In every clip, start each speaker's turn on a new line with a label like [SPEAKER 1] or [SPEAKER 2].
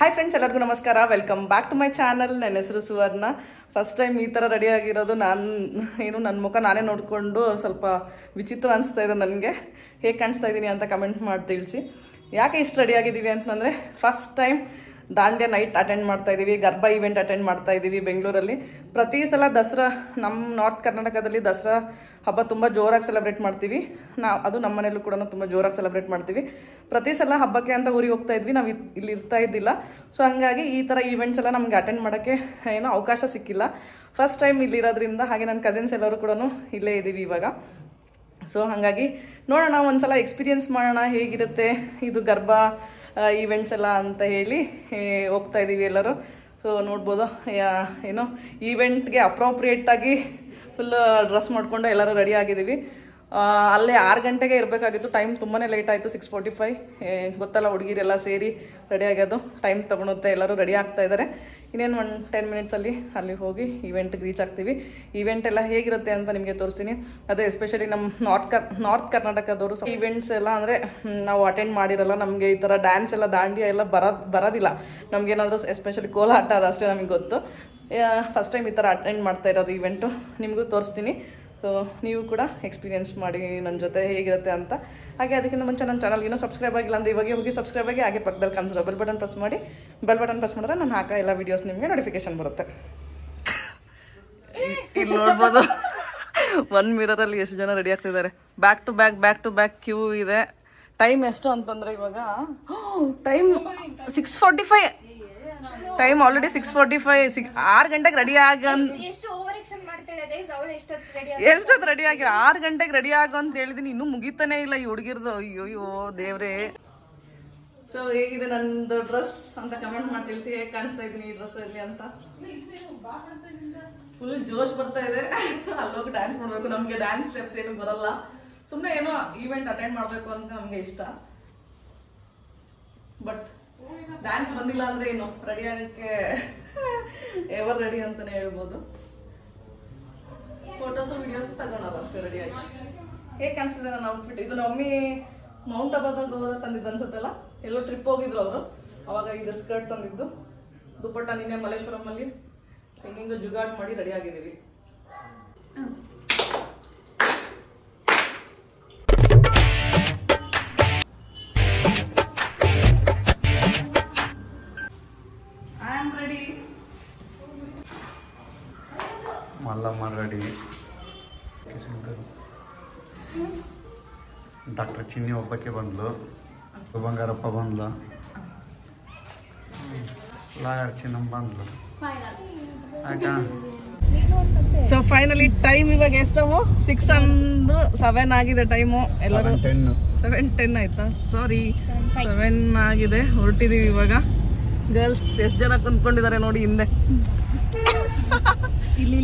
[SPEAKER 1] Hi friends, ಎಲ್ಲರಿಗೂ ನಮಸ್ಕಾರ. Welcome back to my channel. ನನ್ನ ಹೆಸರು ಸುವರ್ಣ. ಫಸ್ಟ್ ಟೈಮ್ ಈ ಥರ ರೆಡಿ ಆಗಿರೋದು. ನನ್ನ ಮುಖ ನಾನೇ ನೋಡಿಕೊಂಡು ಸ್ವಲ್ಪ ವಿಚಿತ್ರ ಅನಿಸ್ತಾ ಇದೆ ನನಗೆ. ಹೇಗೆ ಕಾಣಿಸ್ತಾ ಇದ್ದೀನಿ ಅಂತ ಕಮೆಂಟ್ ಮಾಡಿ ತಿಳಿಸಿ. ಯಾಕೆ ಇಷ್ಟು ರೆಡಿ ಆಗಿದ್ದೀವಿ ಅಂತಂದರೆ, first time dandiya night attend ಮಾಡ್ತಾ ಇದ್ದೀವಿ, ಗರ್ಭಾ ಇವೆಂಟ್ ಅಟೆಂಡ್ ಮಾಡ್ತಾ ಇದ್ದೀವಿ ಬೆಂಗಳೂರಲ್ಲಿ. ಪ್ರತಿ ಸಲ ದಸರಾ ನಮ್ಮ ನಾರ್ತ್ ಕರ್ನಾಟಕದಲ್ಲಿ ದಸರಾ ಹಬ್ಬ ತುಂಬ ಜೋರಾಗಿ ಸೆಲೆಬ್ರೇಟ್ ಮಾಡ್ತೀವಿ. ಅದು ನಮ್ಮ ಮನೆಯಲ್ಲೂ ಕೂಡ ತುಂಬ ಜೋರಾಗಿ ಸೆಲೆಬ್ರೇಟ್ ಮಾಡ್ತೀವಿ. ಪ್ರತಿ ಸಲ ಹಬ್ಬಕ್ಕೆ ಅಂತ ಊರಿಗೆ ಹೋಗ್ತಾ ಇದ್ವಿ, ನಾವು ಇಲ್ಲಿ ಇರ್ತಾ ಇದ್ದಿಲ್ಲ. ಸೊ ಹಂಗಾಗಿ ಈ ಥರ ಈವೆಂಟ್ಸ್ ಎಲ್ಲ ನಮಗೆ ಅಟೆಂಡ್ ಮಾಡೋಕ್ಕೆ ಏನೋ ಅವಕಾಶ ಸಿಕ್ಕಿಲ್ಲ. ಫಸ್ಟ್ ಟೈಮ್ ಇಲ್ಲಿರೋದ್ರಿಂದ, ಹಾಗೆ ನನ್ನ ಕಸಿನ್ಸ್ ಎಲ್ಲರೂ ಕೂಡ ಇಲ್ಲೇ ಇದ್ದೀವಿ ಇವಾಗ. ಸೊ ಹಾಗಾಗಿ ನೋಡೋಣ, ಒಂದು ಸಲ ಎಕ್ಸ್ಪೀರಿಯೆನ್ಸ್ ಮಾಡೋಣ ಹೇಗಿರುತ್ತೆ ಇದು ಗರ್ಭಾ ಈವೆಂಟ್ಸ್ ಎಲ್ಲ ಅಂತ ಹೇಳಿ ಹೋಗ್ತಾ ಇದ್ದೀವಿ ಎಲ್ಲರೂ. ಸೊ ನೋಡ್ಬೋದು, ಏನೋ ಈವೆಂಟ್ಗೆ ಅಪ್ರೋಪ್ರಿಯೇಟಾಗಿ ಫುಲ್ ಡ್ರೆಸ್ ಮಾಡಿಕೊಂಡು ಎಲ್ಲರೂ ರೆಡಿ ಆಗಿದ್ದೀವಿ. ಅಲ್ಲೇ 6 ಗಂಟೆಗೆ ಇರಬೇಕಾಗಿತ್ತು. ಟೈಮ್ ತುಂಬಾ ಲೇಟ್ ಆಯಿತು, 6:45. ಗೊತ್ತಲ್ಲ, ಹುಡುಗಿರೆಲ್ಲ ಸೇರಿ ರೆಡಿ ಆಗೋದು ಟೈಮ್ ತೊಗೊಳುತ್ತೆ. ಎಲ್ಲರೂ ರೆಡಿ ಆಗ್ತಾ ಇದ್ದಾರೆ. ಇನ್ನೇನು 10 ಮಿನಿಟ್ಸಲ್ಲಿ ಅಲ್ಲಿ ಹೋಗಿ ಈವೆಂಟ್ಗೆ ರೀಚ್ ಆಗ್ತೀವಿ. ಈವೆಂಟ್ ಎಲ್ಲ ಹೇಗಿರುತ್ತೆ ಅಂತ ನಿಮಗೆ ತೋರಿಸ್ತೀನಿ. ಅದು ಎಸ್ಪೆಷಲಿ ನಮ್ಮ ನಾರ್ತ್ ಕರ್ನಾಟಕದವರು ಈವೆಂಟ್ಸ್ ಎಲ್ಲ ಅಂದರೆ ನಾವು ಅಟೆಂಡ್ ಮಾಡಿರಲ್ಲ. ನಮಗೆ ಈ ಥರ ಡ್ಯಾನ್ಸ್ ಎಲ್ಲ ದಾಂಡಿಯ ಎಲ್ಲ ಬರೋದಿಲ್ಲ. ನಮಗೇನಾದರೂ ಎಸ್ಪೆಷಲಿ ಕೋಲಾಟ ಅದಷ್ಟೇ ನಮಗೆ ಗೊತ್ತು. ಫಸ್ಟ್ ಟೈಮ್ ಈ ಥರ ಅಟೆಂಡ್ ಮಾಡ್ತಾ ಇರೋದು ಈವೆಂಟು. ನಿಮಗೂ ತೋರಿಸ್ತೀನಿ. ಸೊ ನೀವು ಕೂಡ ಎಕ್ಸ್ಪೀರಿಯೆನ್ಸ್ ಮಾಡಿ ನನ್ನ ಜೊತೆ ಹೇಗಿರುತ್ತೆ ಅಂತ. ಹಾಗೆ ಅದಕ್ಕಿಂತ ಮುಂಚೆ ನನ್ನ ಚಾನಲ್ಗೆ ಇನ್ನೂ ಸಬ್ಸ್ಕ್ರೈಬ್ ಆಗಿಲ್ಲ ಅಂದರೆ ಇವಾಗ ಹೋಗಿ ಸಬ್ಸ್ಕ್ರೈಬ್ ಆಗಿ, ಹಾಗೆ ಪಕ್ಕದಲ್ಲಿ ಕಾಣಿಸಿರೋ ಬೆಲ್ ಬಟನ್ ಪ್ರೆಸ್ ಮಾಡಿ. ಬೆಲ್ ಬಟನ್ ಪ್ರೆಸ್ ಮಾಡಿದ್ರೆ ನಾನು ಹಾಕೋ ಎಲ್ಲ ವೀಡಿಯೋಸ್ ನಿಮಗೆ ನೋಟಿಫಿಕೇಶನ್ ಬರುತ್ತೆ. ಇಲ್ಲಿ ನೋಡ್ಬೋದು, ಒಂದು ಮಿರರಲ್ಲಿ ಎಷ್ಟು ಜನ ರೆಡಿ ಆಗ್ತಿದ್ದಾರೆ. ಬ್ಯಾಕ್ ಟು ಬ್ಯಾಕ್ ಕ್ಯೂ ಇದೆ. ಟೈಮ್ ಎಷ್ಟು ಅಂತಂದರೆ ಇವಾಗ ಟೈಮ್ 6:45. Time already 6:45. 6 ಗಂಟೆಗೆ ರೆಡಿ ಎಷ್ಟೊತ್ತು ರೆಡಿ ಆಗಿ 6 ಗಂಟೆಗೆ ರೆಡಿ ಆಗೋ ಅಂತ ಹೇಳಿದೀನಿ. ಇನ್ನೂ ಮುಗಿತಾನೆ ಇಲ್ಲ ಈ ಹುಡುಗಿರ್ದು. ಅಯ್ಯೋ ದೇವ್ರೇ. ಸೊ ಹೇಗಿದೆ ನಂದು ಡ್ರೆಸ್ ಅಂತ ಕಮೆಂಟ್ ಮಾಡಿ ತಿಳಿಸಿ. ಹೇಗೆ ಕಾಣಿಸ್ತಾ ಇದ್ದೀನಿ ಈ ಡ್ರೆಸ್ ಅಲ್ಲಿ ಅಂತ. ಫುಲ್ ಜೋಶ್ ಬರ್ತಾ ಇದೆ. ಅಲ್ಲೋಗಿ ಡ್ಯಾನ್ಸ್ ಮಾಡ್ಬೇಕು. ನಮ್ಗೆ ಡ್ಯಾನ್ಸ್ ಸ್ಟೆಪ್ಸ್ ಏನು ಬರಲ್ಲ. ಸುಮ್ಮನೆ ಏನೋ ಈವೆಂಟ್ ಅಟೆಂಡ್ ಮಾಡ್ಬೇಕು ಅಂತ ನಮ್ಗೆ ಇಷ್ಟ. ಬಟ್ ಡ್ಯಾನ್ಸ್ ಬಂದಿಲ್ಲ ಅಂದ್ರೆ ಏನು, ರೆಡಿ ಆಗಕ್ಕೆ ಎವರ್ ರೆಡಿ ಅಂತಾನೆ ಹೇಳ್ಬೋದು. ಫೋಟೋಸು ವಿಡಿಯೋಸು ತಗೊಳೋದು ಅಷ್ಟೇ ರೆಡಿಯಾಗಿ. ಹೇಗೆ ಕಾಣಿಸ್ತಿದೆ ನನ್ನ ಔಟ್ಫಿಟ್? ಇದು ನಮ್ಮಿ ಮೌಂಟ್ ಅಬಾದಾಗ ಹೋದಾಗ ತಂದಿದ್ದು ಅನ್ಸುತ್ತಲ್ಲ. ಎಲ್ಲೋ ಟ್ರಿಪ್ ಹೋಗಿದ್ರು ಅವರು, ಅವಾಗ ಇದು ಸ್ಕರ್ಟ್ ತಂದಿದ್ದು. ದುಪ್ಪಟ್ಟ ನಿನ್ನೆ ಮಲ್ಲೇಶ್ವರಮಲ್ಲಿ ಹಿಂಗಿಂಗ ಜುಗಾಡ್ ಮಾಡಿ ರೆಡಿ ಆಗಿದ್ದೀವಿ.
[SPEAKER 2] ಮಲ್ಲಮ್ಮ ರೆಡಿ, ಡಾಕ್ಟರ್ ಚಿನ್ನಿ ಒಬ್ಬಕ್ಕೆ ಬಂದ್ಲು, ಬಂಗಾರಪ್ಪ ಬಂದ್ಲು, ಲಾಯರ್ ಚಿನ್ನಮ್ಮ ಬಂದ್ಲು. ಆಯ್ತಾ?
[SPEAKER 1] ಸೊ ಫೈನಲಿ ಟೈಮ್ ಇವಾಗ ಎಷ್ಟವು 6:07 ಆಗಿದೆ ಟೈಮು. ಎಲ್ಲರೂ 7:10 ಆಯ್ತಾ? ಸಾರಿ, 7 ಆಗಿದೆ. ಹೊರಟಿದೀವಿ ಇವಾಗ. ಗರ್ಲ್ಸ್ ಎಷ್ಟು ಜನ ಕುಂತ್ಕೊಂಡಿದ್ದಾರೆ ನೋಡಿ ಹಿಂದೆ. ಇಲ್ಲಿ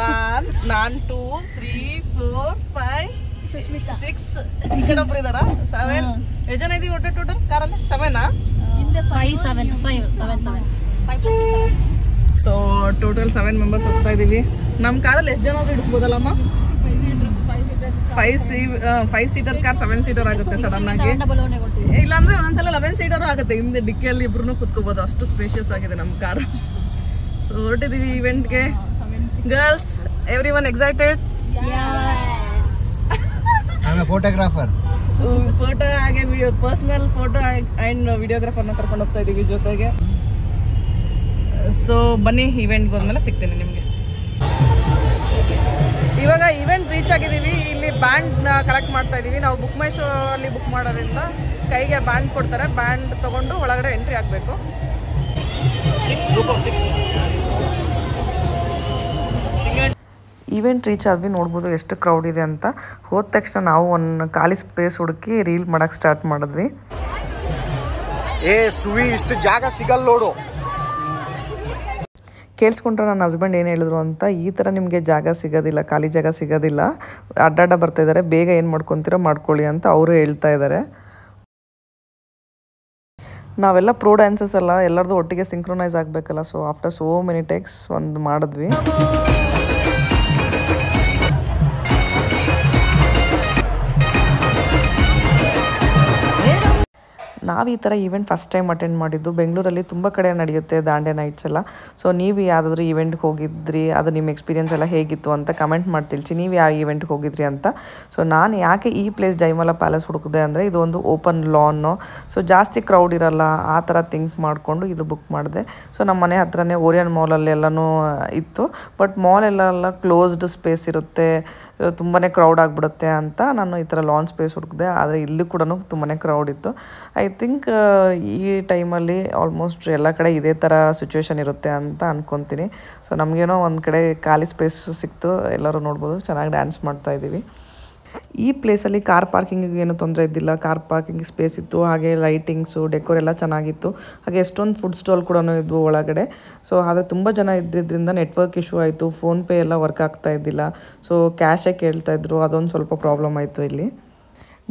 [SPEAKER 1] 1 ನಾನು 2 3 4 5 ಸುಷ್ಮಿತಾ 6. ಈ ಕಡೆ ಒಬ್ರು ಇದಾರ. 7 ಎಷ್ಟು ಜನ ಇದೀವಿ ಒಟ್ಟು ಟೋಟಲ್ ಕಾರಲ್ಲಿ? 7 ಹಿಂದೆ 7. ಸೊ ಟೋಟಲ್ 7 ಮೆಂಬರ್ಸ್ ಹೋಗ್ತಾ ಇದೀವಿ. ನಮ್ಮ ಕಾರಲ್ಲಿ ಎಷ್ಟು ಜನ ಇಡಿಸ್ಬೋದಲ್ಲಮ್ಮ? 5 ಸೀಟರ್ ಕಾರ್ 7 ಸೀಟರ್ ಆಗುತ್ತೆ ಸಡನ್ ಆಗಿ. ಇಲ್ಲಾಂದ್ರೆ ಒಂದೊಂದ್ಸಲ 11 ಸೀಟರ್ ಆಗುತ್ತೆ. ಹಿಂದೆ ಡಿಕ್ಕಿಯಲ್ಲಿ ಇಬ್ರು ಕುತ್ಕೋಬಹುದು, ಅಷ್ಟು ಸ್ಪೇಷಿಯಸ್ ಆಗಿದೆ ನಮ್ಮ ಕಾರ್. ಸೊ ಹೊರಟಿದೀವಿ ಈವೆಂಟ್ಗೆ. Girls, everyone excited?
[SPEAKER 2] Photographer,
[SPEAKER 1] photo ಹಾಗೆ ಪರ್ಸನಲ್ ಫೋಟೋ ಆ್ಯಂಡ್ ವಿಡಿಯೋಗ್ರಾಫರ್ನ ಕರ್ಕೊಂಡು ಹೋಗ್ತಾ ಇದ್ದೀವಿ ಜೊತೆಗೆ. ಸೊ ಬನ್ನಿ, ಈವೆಂಟ್ಗೆ ಹೋದ್ಮೇಲೆ ಸಿಗ್ತೀನಿ ನಿಮಗೆ. ಇವಾಗ ಈವೆಂಟ್ ರೀಚ್ ಆಗಿದ್ದೀವಿ. ಇಲ್ಲಿ ಬ್ಯಾಂಡ್ ಕಲೆಕ್ಟ್ ಮಾಡ್ತಾ ಇದ್ದೀವಿ. ನಾವು ಬುಕ್ ಮೈ ಶೋ ಅಲ್ಲಿ ಬುಕ್ ಮಾಡೋದ್ರಿಂದ ಕೈಗೆ ಬ್ಯಾಂಡ್ ಕೊಡ್ತಾರೆ. ಬ್ಯಾಂಡ್ ತೊಗೊಂಡು ಒಳಗಡೆ ಎಂಟ್ರಿ ಆಗಬೇಕು. ಈವೆಂಟ್ ರೀಚ್ ಆದ್ವಿ. ನೋಡ್ಬೋದು ಎಷ್ಟು ಕ್ರೌಡ್ ಇದೆ ಅಂತ. ಹೋದ ತಕ್ಷಣ ನಾವು ಒಂದು ಖಾಲಿ ಸ್ಪೇಸ್ ಹುಡುಕಿ ರೀಲ್ ಮಾಡಕ್ಕೆ ಸ್ಟಾರ್ಟ್ ಮಾಡಿದ್ವಿ.
[SPEAKER 2] ಸುವಿ ಇಷ್ಟು ಜಾಗ ಸಿಗಲ್ಲ ನೋಡು.
[SPEAKER 1] ಕೇಳಿಸ್ಕೊಂಡ್ರೆ ನನ್ನ ಹಸ್ಬೆಂಡ್ ಏನು ಹೇಳಿದ್ರು ಅಂತ, ಈ ಥರ ನಿಮಗೆ ಜಾಗ ಸಿಗೋದಿಲ್ಲ, ಖಾಲಿ ಜಾಗ ಸಿಗೋದಿಲ್ಲ, ಅಡ್ಡಾಡ ಬರ್ತಾ ಇದ್ದಾರೆ, ಬೇಗ ಏನು ಮಾಡ್ಕೊತೀರೋ ಮಾಡ್ಕೊಳ್ಳಿ ಅಂತ ಅವರು ಹೇಳ್ತಾ ಇದ್ದಾರೆ. ನಾವೆಲ್ಲ ಪ್ರೋ ಡ್ಯಾನ್ಸಸ್ ಎಲ್ಲ ಎಲ್ಲರದು ಒಟ್ಟಿಗೆ ಸಿಂಕ್ರೊನೈಸ್ ಆಗಬೇಕಲ್ಲ. So after so many takes ಒಂದು ಮಾಡಿದ್ವಿ. ನಾವು ಈ ಥರ ಈವೆಂಟ್ ಫಸ್ಟ್ ಟೈಮ್ ಅಟೆಂಡ್ ಮಾಡಿದ್ದು. ಬೆಂಗಳೂರಲ್ಲಿ ತುಂಬ ಕಡೆ ನಡೆಯುತ್ತೆ ದಾಂಡೆ ನೈಟ್ಸ್ ಎಲ್ಲ. ಸೊ ನೀವು ಯಾವುದಾದ್ರೂ ಈವೆಂಟ್ಗೆ ಹೋಗಿದ್ರಿ, ಅದು ನಿಮ್ಮ ಎಕ್ಸ್ಪೀರಿಯನ್ಸ್ ಎಲ್ಲ ಹೇಗಿತ್ತು ಅಂತ ಕಮೆಂಟ್ ಮಾಡಿ ತಿಳಿಸಿ, ನೀವು ಯಾವ ಈವೆಂಟ್ಗೆ ಹೋಗಿದ್ರಿ ಅಂತ. ಸೊ ನಾನು ಯಾಕೆ ಈ ಪ್ಲೇಸ್ ಜಯಮಾಲ ಪ್ಯಾಲೇಸ್ ಹುಡುಕಿದೆ ಅಂದರೆ, ಇದು ಒಂದು ಓಪನ್ ಲಾನು, ಸೊ ಜಾಸ್ತಿ ಕ್ರೌಡ್ ಇರಲ್ಲ ಆ ಥರ ಥಿಂಕ್ ಮಾಡಿಕೊಂಡು ಇದು ಬುಕ್ ಮಾಡಿದೆ. ಸೊ ನಮ್ಮ ಮನೆ ಹತ್ರನೇ ಓರಿಯನ್ ಮಾಲಲ್ಲಿ ಎಲ್ಲನೂ ಇತ್ತು. ಬಟ್ ಮಾಲೆಲ್ಲ ಕ್ಲೋಸ್ಡ್ ಸ್ಪೇಸ್ ಇರುತ್ತೆ, ತುಂಬಾ ಕ್ರೌಡ್ ಆಗಿಬಿಡುತ್ತೆ ಅಂತ ನಾನು ಈ ಥರ ಲಾನ್ ಸ್ಪೇಸ್ ಹುಡುಕಿದೆ. ಆದರೆ ಇಲ್ಲಿ ಕೂಡ ತುಂಬಾ ಕ್ರೌಡ್ ಇತ್ತು. ಐ ಥಿಂಕ್ ಈ ಟೈಮಲ್ಲಿ ಆಲ್ಮೋಸ್ಟ್ ಎಲ್ಲ ಕಡೆ ಇದೇ ಥರ ಸಿಚುವೇಶನ್ ಇರುತ್ತೆ ಅಂತ ಅಂದ್ಕೊತೀನಿ. ಸೊ ನಮಗೇನೋ ಒಂದು ಕಡೆ ಖಾಲಿ ಸ್ಪೇಸ್ ಸಿಕ್ತು, ಎಲ್ಲರೂ ನೋಡ್ಬೋದು, ಚೆನ್ನಾಗಿ ಡ್ಯಾನ್ಸ್ ಮಾಡ್ತಾಯಿದ್ದೀವಿ. ಈ ಪ್ಲೇಸಲ್ಲಿ ಕಾರ್ ಪಾರ್ಕಿಂಗಿಗೆ ಏನು ತೊಂದರೆ ಇದ್ದಿಲ್ಲ, ಕಾರ್ ಪಾರ್ಕಿಂಗ್ ಸ್ಪೇಸ್ ಇತ್ತು, ಹಾಗೆ ಲೈಟಿಂಗ್ಸು ಡೆಕೋರ್ ಎಲ್ಲ ಚೆನ್ನಾಗಿತ್ತು. ಹಾಗೆ ಎಷ್ಟೊಂದು ಫುಡ್ ಸ್ಟಾಲ್ ಕೂಡ ಇದ್ವು ಒಳಗಡೆ. ಸೊ ಆದರೆ ತುಂಬ ಜನ ಇದ್ದಿದ್ದರಿಂದ ನೆಟ್ವರ್ಕ್ ಇಶ್ಯೂ ಆಯಿತು, ಫೋನ್ಪೇ ಎಲ್ಲ ವರ್ಕ್ ಆಗ್ತಾ ಇದ್ದಿಲ್ಲ. ಸೊ ಕ್ಯಾಶೇ ಕೇಳ್ತಾಯಿದ್ರು, ಅದೊಂದು ಸ್ವಲ್ಪ ಪ್ರಾಬ್ಲಮ್ ಆಯಿತು ಇಲ್ಲಿ.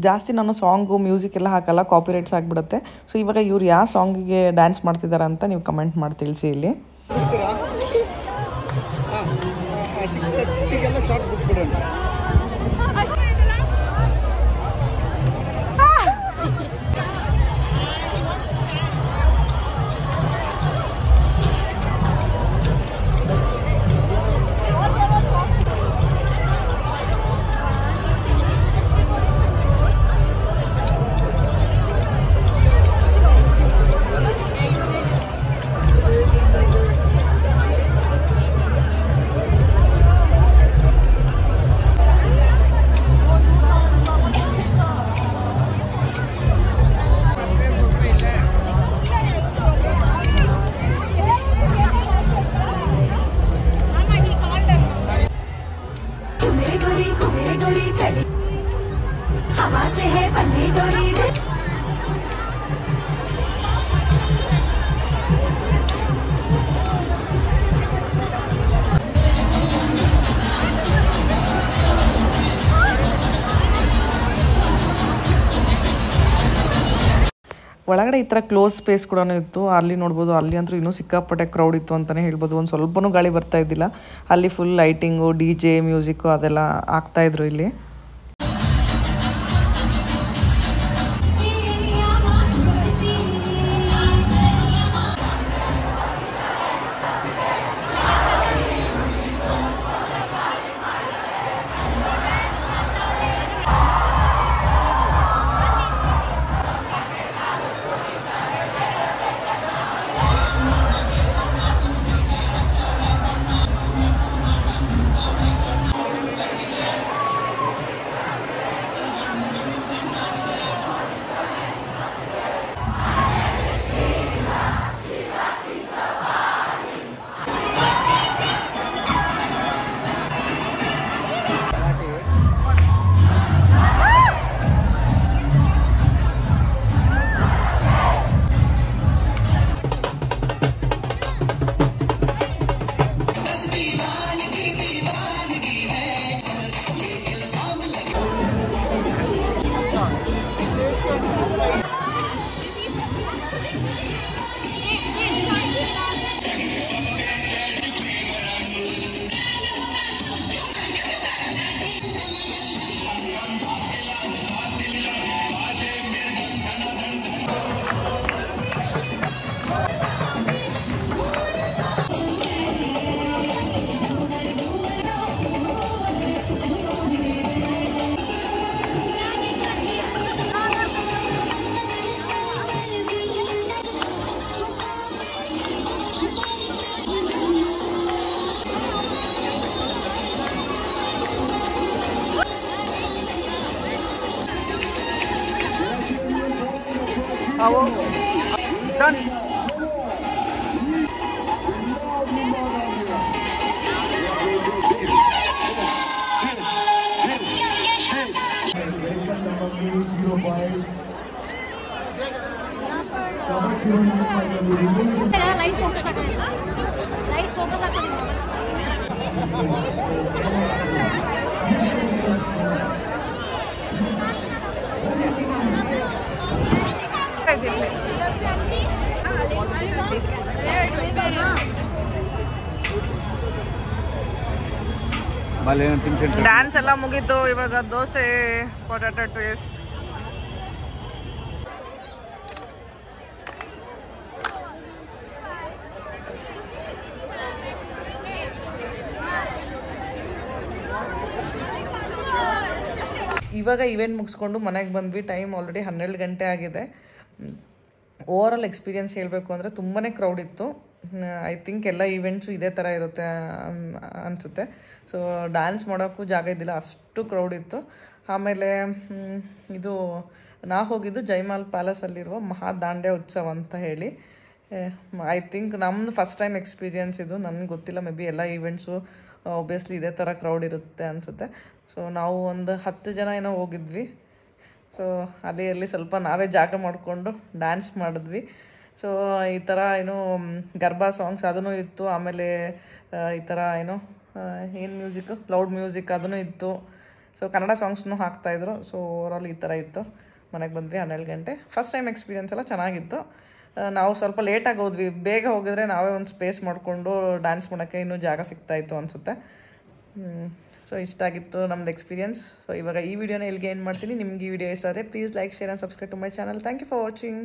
[SPEAKER 1] ಜಾಸ್ತಿ ನಾನು ಸಾಂಗು ಮ್ಯೂಸಿಕ್ ಎಲ್ಲ ಹಾಕಲ್ಲ, ಕಾಪಿರೈಟ್ಸ್ ಆಗಿಬಿಡುತ್ತೆ. ಸೊ ಇವಾಗ ಇವ್ರು ಯಾವ ಸಾಂಗಿಗೆ ಡ್ಯಾನ್ಸ್ ಮಾಡ್ತಿದ್ದಾರೆ ಅಂತ ನೀವು ಕಮೆಂಟ್ ಮಾಡಿ ತಿಳಿಸಿ ಇಲ್ಲಿ. ಒಳಗಡೆ ಈ ಥರ ಕ್ಲೋಸ್ ಸ್ಪೇಸ್ ಕೂಡ ಇತ್ತು. ಅಲ್ಲಿ ನೋಡ್ಬೋದು, ಅಲ್ಲಿ ಅಂತೂ ಇನ್ನೂ ಸಿಕ್ಕಾಪಟ್ಟೆ ಕ್ರೌಡ್ ಇತ್ತು ಅಂತಲೇ ಹೇಳ್ಬೋದು. ಒಂದು ಸ್ವಲ್ಪನೂ ಗಾಳಿ ಬರ್ತಾ ಇದ್ದಿಲ್ಲ. ಅಲ್ಲಿ ಫುಲ್ ಲೈಟಿಂಗು, DJ ಮ್ಯೂಸಿಕ್ಕು ಅದೆಲ್ಲ ಆಗ್ತಾಯಿದ್ರು ಇಲ್ಲಿ. Done.
[SPEAKER 3] लाइट फोकस
[SPEAKER 1] ಡ್ಯಾನ್ಸ್ ಎಲ್ಲ ಮುಗೀತು. ಇವಾಗ ದೋಸೆ, ಪೊಟ್ಯಾಟೊ ಟ್ವಿಸ್ಟ್. ಇವಾಗ ಇವೆಂಟ್ ಮುಗಿಸ್ಕೊಂಡು ಮನೆಗೆ ಬಂದ್ವಿ. ಟೈಮ್ ಆಲ್ರೆಡಿ 12 ಗಂಟೆ ಆಗಿದೆ. ಓವರಾಲ್ ಎಕ್ಸ್ಪೀರಿಯನ್ಸ್ ಹೇಳಬೇಕು ಅಂದರೆ ತುಂಬಾ ಕ್ರೌಡ್ ಇತ್ತು. ಐ ಥಿಂಕ್ ಎಲ್ಲ ಈವೆಂಟ್ಸು ಇದೇ ಥರ ಇರುತ್ತೆ ಅನಿಸುತ್ತೆ. ಸೊ ಡ್ಯಾನ್ಸ್ ಮಾಡೋಕ್ಕೂ ಜಾಗ ಇದ್ದಿಲ್ಲ, ಅಷ್ಟು ಕ್ರೌಡ್ ಇತ್ತು. ಆಮೇಲೆ ಇದು ನಾ ಹೋಗಿದ್ದು ಜೈಮಾಲ್ ಪ್ಯಾಲೇಸಲ್ಲಿರುವ ಮಹಾ ದಾಂಡ್ಯ ಉತ್ಸವ ಅಂತ ಹೇಳಿ. ಐ ಥಿಂಕ್ ನಮ್ಮದು ಫಸ್ಟ್ ಟೈಮ್ ಎಕ್ಸ್ಪೀರಿಯನ್ಸ್ ಇದು. ನನಗೆ ಗೊತ್ತಿಲ್ಲ, ಮೇ ಬಿ ಎಲ್ಲ ಈವೆಂಟ್ಸು ಒಬ್ವಿಯಸ್ಲಿ ಇದೇ ಥರ ಕ್ರೌಡ್ ಇರುತ್ತೆ ಅನಿಸುತ್ತೆ. ಸೊ ನಾವು ಒಂದು 10 ಜನ ಏನೋ ಹೋಗಿದ್ವಿ. ಸೊ ಅಲ್ಲಿ ಸ್ವಲ್ಪ ನಾವೇ ಜಾಗ ಮಾಡಿಕೊಂಡು ಡ್ಯಾನ್ಸ್ ಮಾಡಿದ್ವಿ. ಸೊ ಈ ಥರ ಏನು ಗರ್ಬಾ ಸಾಂಗ್ಸ್ ಅದೂ ಇತ್ತು. ಆಮೇಲೆ ಈ ಥರ ಏನು ಮ್ಯೂಸಿಕ್, ಲೌಡ್ ಮ್ಯೂಸಿಕ್ ಅದೂ ಇತ್ತು. ಸೊ ಕನ್ನಡ ಸಾಂಗ್ಸ್ನೂ ಹಾಕ್ತಾಯಿದ್ರು. ಸೊ ಓವರಾಲ್ ಈ ಥರ ಇತ್ತು. ಮನೆಗೆ ಬಂದ್ವಿ 12 ಗಂಟೆ. ಫಸ್ಟ್ ಟೈಮ್ ಎಕ್ಸ್ಪೀರಿಯನ್ಸ್ ಎಲ್ಲ ಚೆನ್ನಾಗಿತ್ತು. ನಾವು ಸ್ವಲ್ಪ ಲೇಟಾಗಿ ಹೋದ್ವಿ. ಬೇಗ ಹೋಗಿದ್ರೆ ನಾವೇ ಒಂದು ಸ್ಪೇಸ್ ಮಾಡಿಕೊಂಡು ಡ್ಯಾನ್ಸ್ ಮಾಡೋಕ್ಕೆ ಇನ್ನೂ ಜಾಗ ಸಿಗ್ತಾಯಿತ್ತು ಅನಿಸುತ್ತೆ. ಸೊ ಇಷ್ಟ ಆಗಿತ್ತು ನಮ್ಮದು ಎಕ್ಸ್ಪೀರಿಯನ್ಸ್. ಸೊ ಇವಾಗ ಈ ವಿಡಿಯೋನ ಇಲ್ಲಿಗೆ ಏನು ಮಾಡ್ತೀನಿ. ನಿಮ್ಗೆ ಈ ವಿಡಿಯೋ ಇಷ್ಟ ಆದರೆ please like, share and subscribe to my channel. Thank you for watching.